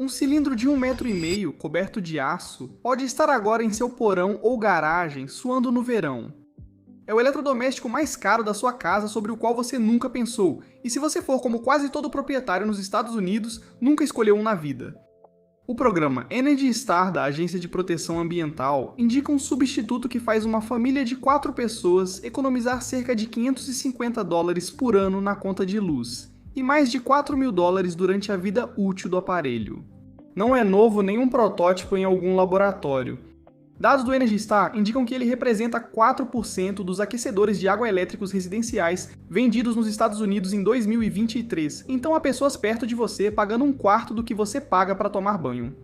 Um cilindro de 1,5 m, coberto de aço, pode estar agora em seu porão ou garagem, suando no verão. É o eletrodoméstico mais caro da sua casa sobre o qual você nunca pensou, e se você for como quase todo proprietário nos Estados Unidos, nunca escolheu um na vida. O programa Energy Star da Agência de Proteção Ambiental indica um substituto que faz uma família de 4 pessoas economizar cerca de $550 por ano na conta de luz, e mais de $4.000 durante a vida útil do aparelho. Não é novo nenhum protótipo em algum laboratório. Dados do Energy Star indicam que ele representa 4% dos aquecedores de água elétricos residenciais vendidos nos Estados Unidos em 2023, então há pessoas perto de você pagando 1/4 do que você paga para tomar banho.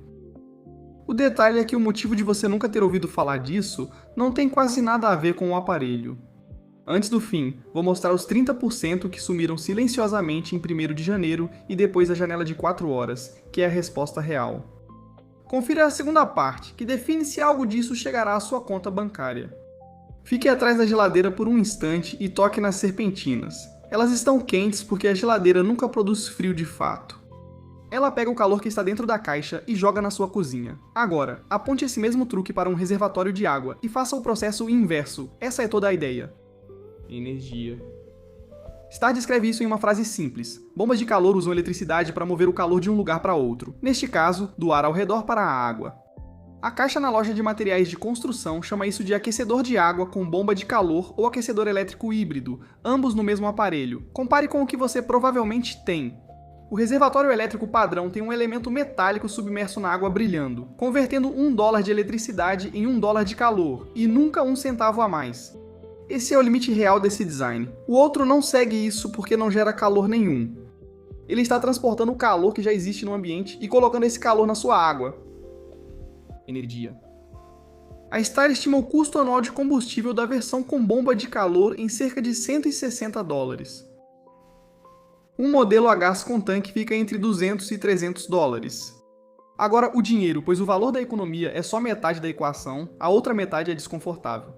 O detalhe é que o motivo de você nunca ter ouvido falar disso não tem quase nada a ver com o aparelho. Antes do fim, vou mostrar os 30% que sumiram silenciosamente em 1º de janeiro e depois da janela de 4 horas, que é a resposta real. Confira a segunda parte, que define se algo disso chegará à sua conta bancária. Fique atrás da geladeira por um instante e toque nas serpentinas. Elas estão quentes porque a geladeira nunca produz frio de fato. Ela pega o calor que está dentro da caixa e joga na sua cozinha. Agora, aponte esse mesmo truque para um reservatório de água e faça o processo inverso. Essa é toda a ideia. Energia. Star descreve isso em uma frase simples. Bombas de calor usam eletricidade para mover o calor de um lugar para outro, neste caso, do ar ao redor para a água. A caixa na loja de materiais de construção chama isso de aquecedor de água com bomba de calor ou aquecedor elétrico híbrido, ambos no mesmo aparelho. Compare com o que você provavelmente tem. O reservatório elétrico padrão tem um elemento metálico submerso na água brilhando, convertendo $1 de eletricidade em $1 de calor, e nunca 1 centavo a mais. Esse é o limite real desse design. O outro não segue isso porque não gera calor nenhum. Ele está transportando o calor que já existe no ambiente e colocando esse calor na sua água. Energia. A Star estima o custo anual de combustível da versão com bomba de calor em cerca de $160. Um modelo a gás com tanque fica entre $200 e $300. Agora o dinheiro, pois o valor da economia é só metade da equação, a outra metade é desconfortável.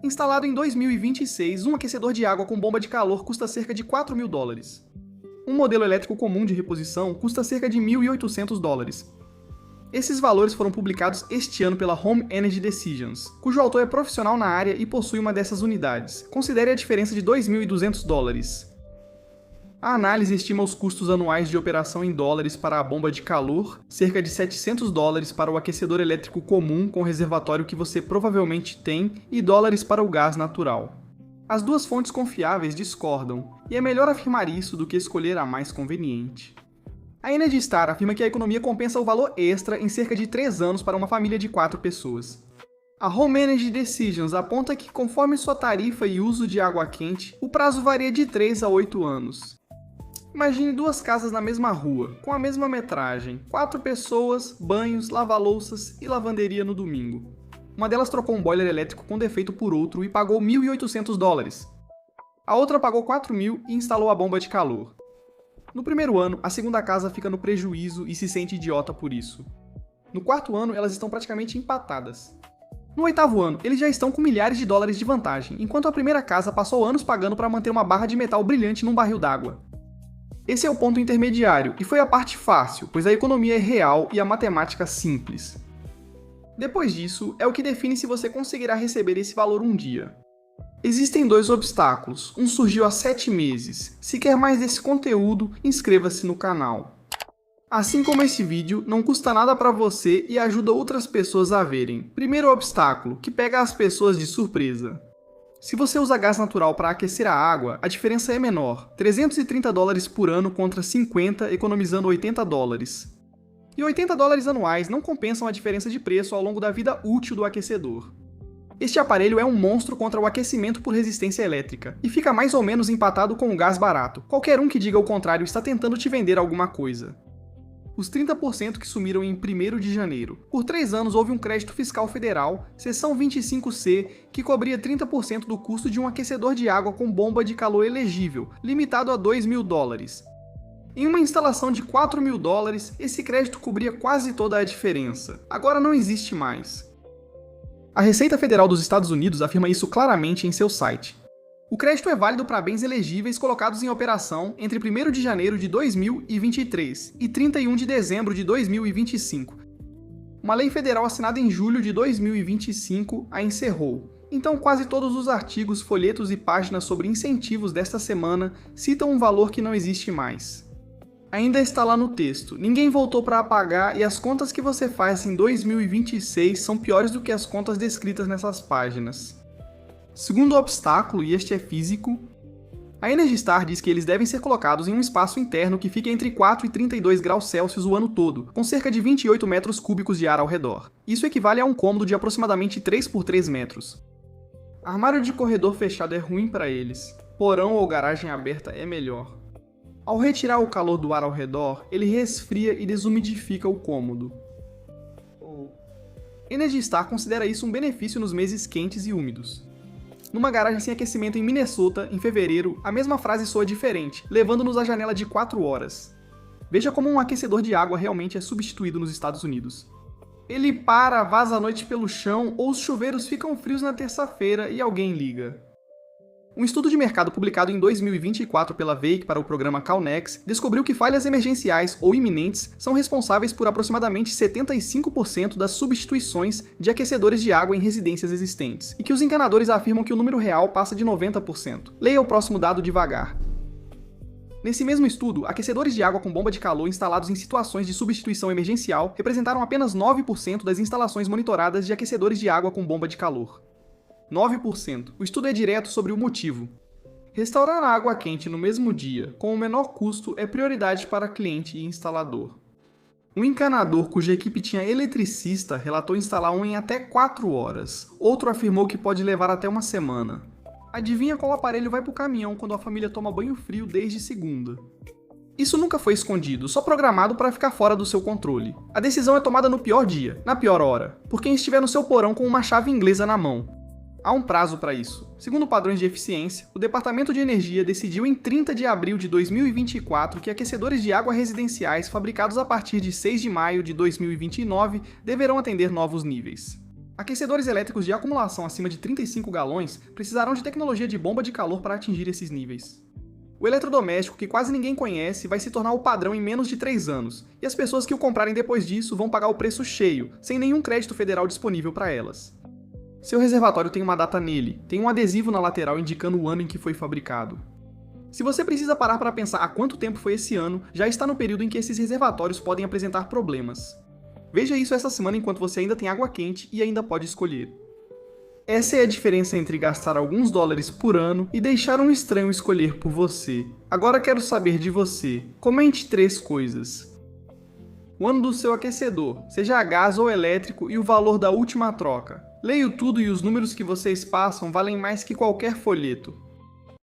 Instalado em 2026, um aquecedor de água com bomba de calor custa cerca de $4.000. Um modelo elétrico comum de reposição custa cerca de $1.800. Esses valores foram publicados este ano pela Home Energy Decisions, cujo autor é profissional na área e possui uma dessas unidades. Considere a diferença de $2.200. A análise estima os custos anuais de operação em dólares para a bomba de calor, cerca de $700 para o aquecedor elétrico comum com reservatório que você provavelmente tem e dólares para o gás natural. As duas fontes confiáveis discordam, e é melhor afirmar isso do que escolher a mais conveniente. A Energy Star afirma que a economia compensa o valor extra em cerca de 3 anos para uma família de 4 pessoas. A Home Energy Decisions aponta que, conforme sua tarifa e uso de água quente, o prazo varia de 3 a 8 anos. Imagine 2 casas na mesma rua, com a mesma metragem, 4 pessoas, banhos, lava-louças e lavanderia no domingo. Uma delas trocou um boiler elétrico com defeito por outro e pagou $1.800. A outra pagou $4.000 e instalou a bomba de calor. No primeiro ano, a segunda casa fica no prejuízo e se sente idiota por isso. No 4º ano, elas estão praticamente empatadas. No 8º ano, eles já estão com milhares de dólares de vantagem, enquanto a primeira casa passou anos pagando para manter uma barra de metal brilhante num barril d'água. Esse é o ponto intermediário, e foi a parte fácil, pois a economia é real e a matemática simples. Depois disso, é o que define se você conseguirá receber esse valor um dia. Existem 2 obstáculos, um surgiu há 7 meses. Se quer mais desse conteúdo, inscreva-se no canal. Assim como esse vídeo, não custa nada para você e ajuda outras pessoas a verem. Primeiro obstáculo, que pega as pessoas de surpresa. Se você usa gás natural para aquecer a água, a diferença é menor, $330 por ano contra 50, economizando $80. E $80 anuais não compensam a diferença de preço ao longo da vida útil do aquecedor. Este aparelho é um monstro contra o aquecimento por resistência elétrica, e fica mais ou menos empatado com o gás barato. Qualquer um que diga o contrário está tentando te vender alguma coisa. Os 30% que sumiram em 1º de janeiro. Por 3 anos houve um crédito fiscal federal, seção 25C, que cobria 30% do custo de um aquecedor de água com bomba de calor elegível, limitado a $2.000. Em uma instalação de $4.000, esse crédito cobria quase toda a diferença. Agora não existe mais. A Receita Federal dos Estados Unidos afirma isso claramente em seu site. O crédito é válido para bens elegíveis colocados em operação entre 1º de janeiro de 2023 e 31 de dezembro de 2025. Uma lei federal assinada em julho de 2025 a encerrou. Então, quase todos os artigos, folhetos e páginas sobre incentivos desta semana citam um valor que não existe mais. Ainda está lá no texto, ninguém voltou para apagar e as contas que você faz em 2026 são piores do que as contas descritas nessas páginas. Segundo obstáculo, e este é físico, a Energy Star diz que eles devem ser colocados em um espaço interno que fica entre 4 e 32 graus Celsius o ano todo, com cerca de 28 metros cúbicos de ar ao redor. Isso equivale a um cômodo de aproximadamente 3 por 3 metros. Armário de corredor fechado é ruim para eles, porão ou garagem aberta é melhor. Ao retirar o calor do ar ao redor, ele resfria e desumidifica o cômodo. Energy Star considera isso um benefício nos meses quentes e úmidos. Numa garagem sem aquecimento em Minnesota, em fevereiro, a mesma frase soa diferente, levando-nos à janela de 4 horas. Veja como um aquecedor de água realmente é substituído nos Estados Unidos. Ele para, vaza à noite pelo chão, ou os chuveiros ficam frios na terça-feira e alguém liga. Um estudo de mercado publicado em 2024 pela Wake para o programa Calnex descobriu que falhas emergenciais ou iminentes são responsáveis por aproximadamente 75% das substituições de aquecedores de água em residências existentes, e que os enganadores afirmam que o número real passa de 90%. Leia o próximo dado devagar. Nesse mesmo estudo, aquecedores de água com bomba de calor instalados em situações de substituição emergencial representaram apenas 9% das instalações monitoradas de aquecedores de água com bomba de calor. 9%. O estudo é direto sobre o motivo. Restaurar a água quente no mesmo dia, com o menor custo, é prioridade para cliente e instalador. Um encanador cuja equipe tinha eletricista relatou instalar um em até 4 horas. Outro afirmou que pode levar até uma semana. Adivinha qual aparelho vai para o caminhão quando a família toma banho frio desde segunda? Isso nunca foi escondido, só programado para ficar fora do seu controle. A decisão é tomada no pior dia, na pior hora, por quem estiver no seu porão com uma chave inglesa na mão. Há um prazo para isso. Segundo padrões de eficiência, o Departamento de Energia decidiu em 30 de abril de 2024 que aquecedores de água residenciais fabricados a partir de 6 de maio de 2029 deverão atender novos níveis. Aquecedores elétricos de acumulação acima de 35 galões precisarão de tecnologia de bomba de calor para atingir esses níveis. O eletrodoméstico, que quase ninguém conhece, vai se tornar o padrão em menos de 3 anos, e as pessoas que o comprarem depois disso vão pagar o preço cheio, sem nenhum crédito federal disponível para elas. Seu reservatório tem uma data nele, tem um adesivo na lateral indicando o ano em que foi fabricado. Se você precisa parar para pensar há quanto tempo foi esse ano, já está no período em que esses reservatórios podem apresentar problemas. Veja isso essa semana enquanto você ainda tem água quente e ainda pode escolher. Essa é a diferença entre gastar alguns dólares por ano e deixar um estranho escolher por você. Agora quero saber de você. Comente 3 coisas. O ano do seu aquecedor, seja a gás ou elétrico, e o valor da última troca. Leio tudo e os números que vocês passam valem mais que qualquer folheto.